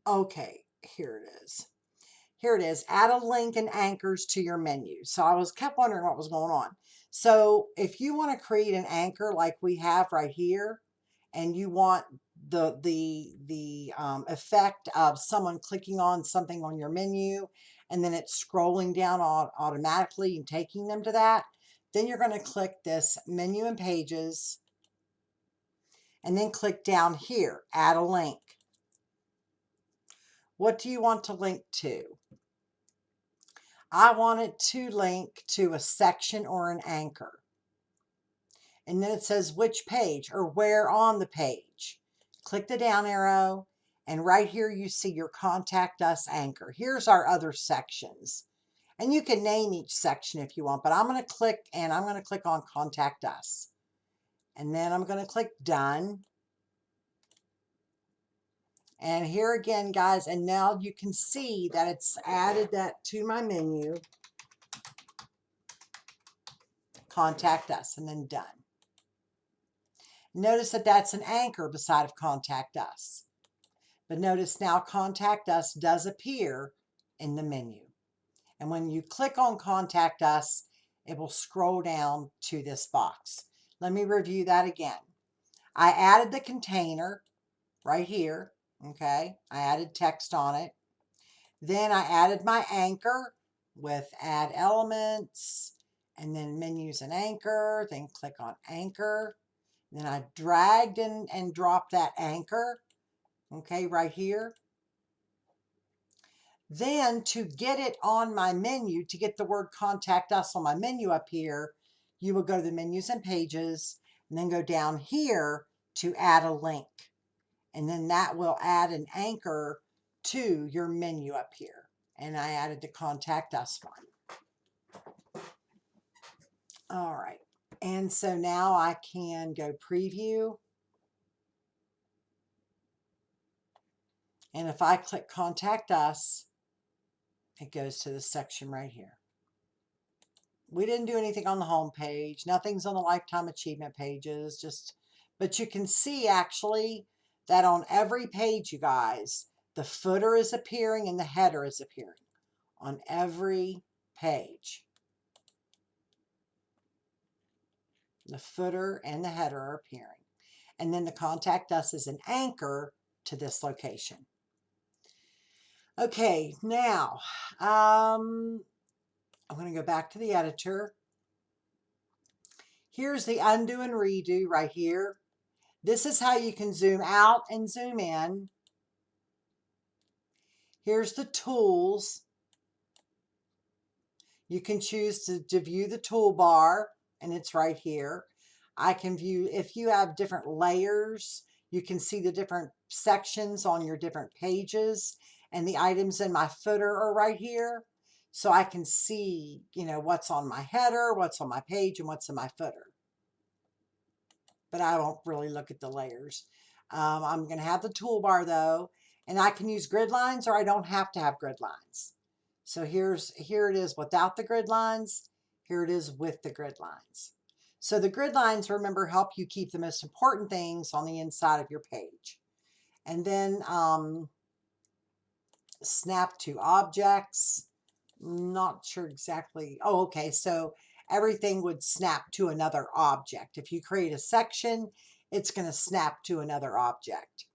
okay, here it is. Here it is. Add a link and anchors to your menu. So I kept wondering what was going on. So if you want to create an anchor like we have right here, and you want the effect of someone clicking on something on your menu, and then it's scrolling down automatically and taking them to that, then you're going to click this Menu and Pages, and then click down here, Add a Link. What do you want to link to? I want it to link to a section or an anchor. And then it says which page or where on the page. Click the down arrow, and right here you see your Contact Us anchor. Here's our other sections. And you can name each section if you want, but I'm going to click, and I'm going to click on Contact Us. And then I'm going to click Done. And here again, guys, and now you can see that it's added that to my menu. Contact Us, and then Done. Notice that that's an anchor beside of Contact Us. But notice now Contact Us does appear in the menu. And when you click on Contact Us, it will scroll down to this box. Let me review that again. I added the container right here. Okay, I added text on it. Then I added my anchor with Add Elements, and then Menus and Anchor. Then click on Anchor. Then I dragged and dropped that anchor, okay, right here. Then to get it on my menu, to get the word Contact Us on my menu up here, you will go to the Menus and Pages, and then go down here to Add a Link. And then that will add an anchor to your menu up here. And I added the Contact Us one. All right. And so now I can go preview. And if I click Contact Us, it goes to this section right here. We didn't do anything on the home page. Nothing's on the lifetime achievement pages. But you can see actually that on every page, you guys, the footer is appearing and the header is appearing on every page. The footer and the header are appearing. And then the Contact Us is an anchor to this location. Okay, now I'm going to go back to the editor. Here's the undo and redo right here. This is how you can zoom out and zoom in. Here's the tools. You can choose to view the toolbar, and it's right here. I can view, if you have different layers, you can see the different sections on your different pages, and the items in my footer are right here. So I can see, you know, what's on my header, what's on my page, and what's in my footer. But I don't really look at the layers. I'm going to have the toolbar though, and I can use grid lines, or I don't have to have grid lines. So here it is without the grid lines. Here it is with the grid lines. So the grid lines, remember, help you keep the most important things on the inside of your page. And then snap to objects. Not sure exactly. Oh, okay. So everything would snap to another object. If you create a section, it's going to snap to another object.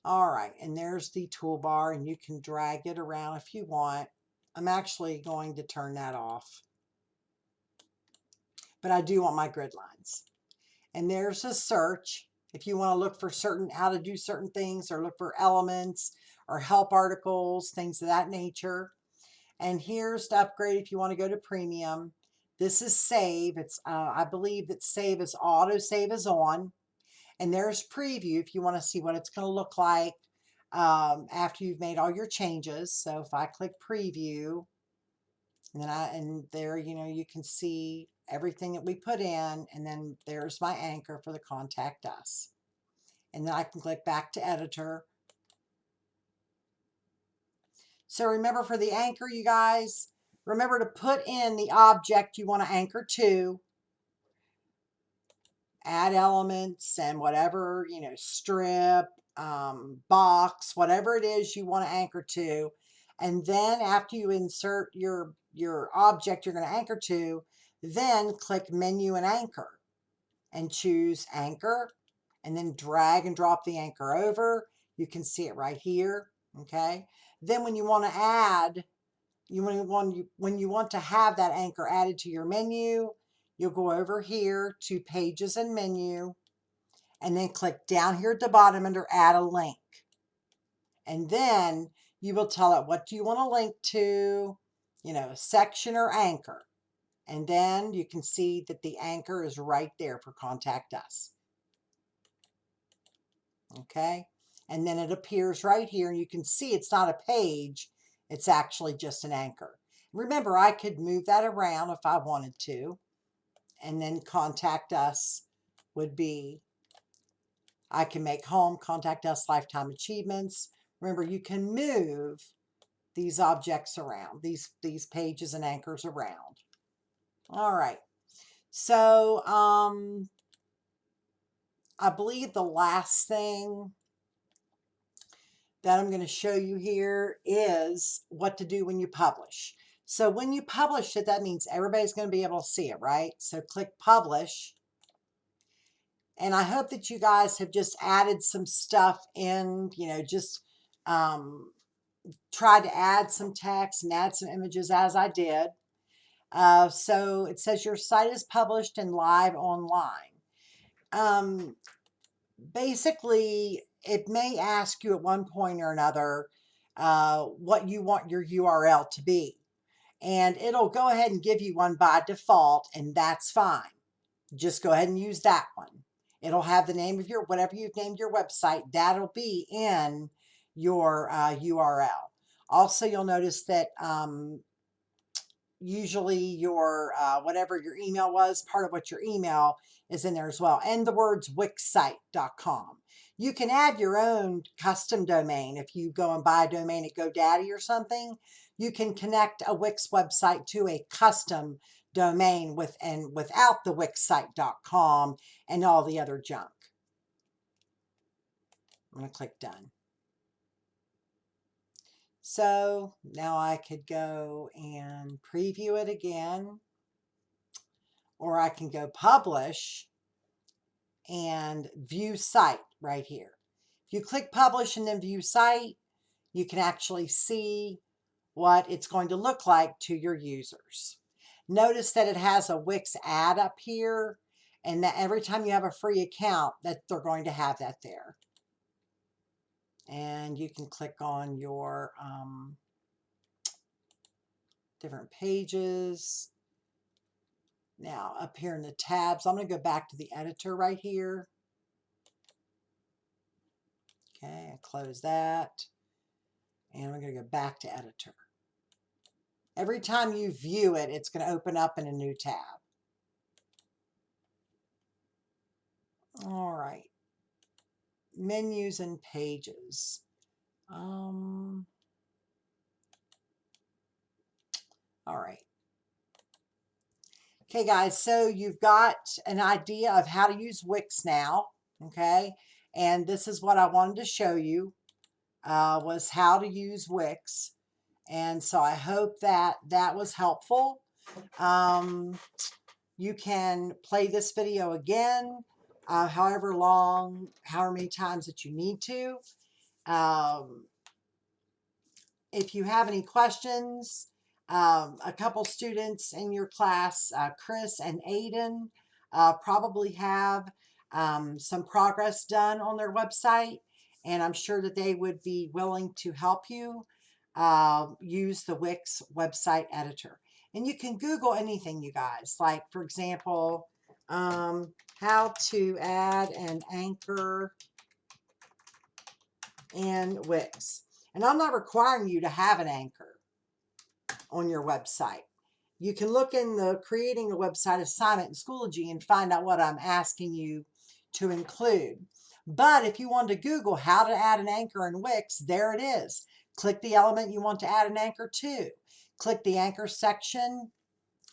All right, and there's the toolbar, and you can drag it around if you want. I'm actually going to turn that off, but I do want my grid lines. And there's a search if you want to look for how to do certain things, or look for elements or help articles, things of that nature. And here's to upgrade if you want to go to premium. This is save. It's I believe that save is auto save is on. And there's preview if you want to see what it's going to look like after you've made all your changes. So if I click preview, and there, you can see everything that we put in, and then there's my anchor for the contact us. And then I can click back to editor. So remember, for the anchor, you guys, remember to put in the object you want to anchor to, add elements and whatever, strip, box, whatever it is you want to anchor to. And then after you insert your object you're going to anchor to, then click menu and anchor and choose anchor, and then drag and drop the anchor over. You can see it right here. Okay. Then when you want to add, when you want to have that anchor added to your menu, you'll go over here to pages and menu, and then click down here at the bottom under add a link. And then you will tell it what do you want to link to, section or anchor. And then you can see that the anchor is right there for contact us. Okay. And then it appears right here, and you can see it's not a page. It's actually just an anchor. Remember, I could move that around if I wanted to. And then contact us would be, I can make home, contact us, lifetime achievements. Remember, you can move these objects around, these pages and anchors around. All right. So I believe the last thing that I'm going to show you here is what to do when you publish. So when you publish it, that means everybody's going to be able to see it, right? So click publish. And I hope that you guys have just added some stuff in, just tried to add some text and add some images as I did. So it says your site is published and live online. Basically, it may ask you at one point or another what you want your URL to be. And it'll go ahead and give you one by default, and that's fine. Just go ahead and use that one. It'll have the name of whatever you've named your website, that'll be in your URL. Also, you'll notice that usually your whatever your email was, part of what your email is in there as well, and the words wixsite.com. You can add your own custom domain. If you go and buy a domain at GoDaddy or something, you can connect a Wix website to a custom domain without the wixsite.com and all the other junk. I'm going to click done. So now I could go and preview it again, or I can go publish and view site right here. If you click publish and then view site, you can actually see what it's going to look like to your users. Notice that it has a Wix ad up here, and that every time you have a free account, that they're going to have that there. And you can click on your different pages. Now up here in the tabs, I'm going to go back to the editor right here. Okay, I close that. And we're going to go back to editor. Every time you view it, it's going to open up in a new tab. All right. Menus and pages. All right. Okay, guys, so you've got an idea of how to use Wix now, okay? And this is what I wanted to show you, was how to use Wix. And so I hope that that was helpful. You can play this video again, however long, however many times that you need to. If you have any questions, a couple students in your class, Chris and Aiden, probably have some progress done on their website, and I'm sure that they would be willing to help you use the Wix website editor. And you can Google anything, you guys. Like, for example, how to add an anchor in Wix. And I'm not requiring you to have an anchor on your website. You can look in the creating a website assignment in Schoology and find out what I'm asking you to include. But if you want to Google how to add an anchor in Wix, there it is. Click the element you want to add an anchor to. Click the anchor section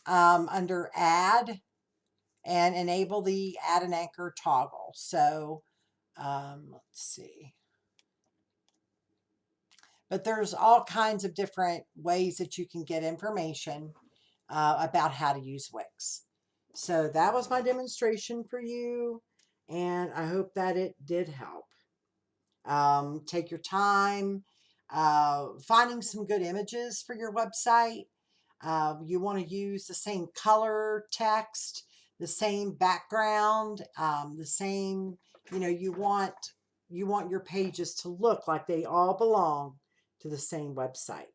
under add and enable the add an anchor toggle. So let's see. But there's all kinds of different ways that you can get information about how to use Wix. So that was my demonstration for you, and I hope that it did help. Take your time finding some good images for your website. You want to use the same color text, the same background, the same, you want your pages to look like they all belong to the same website.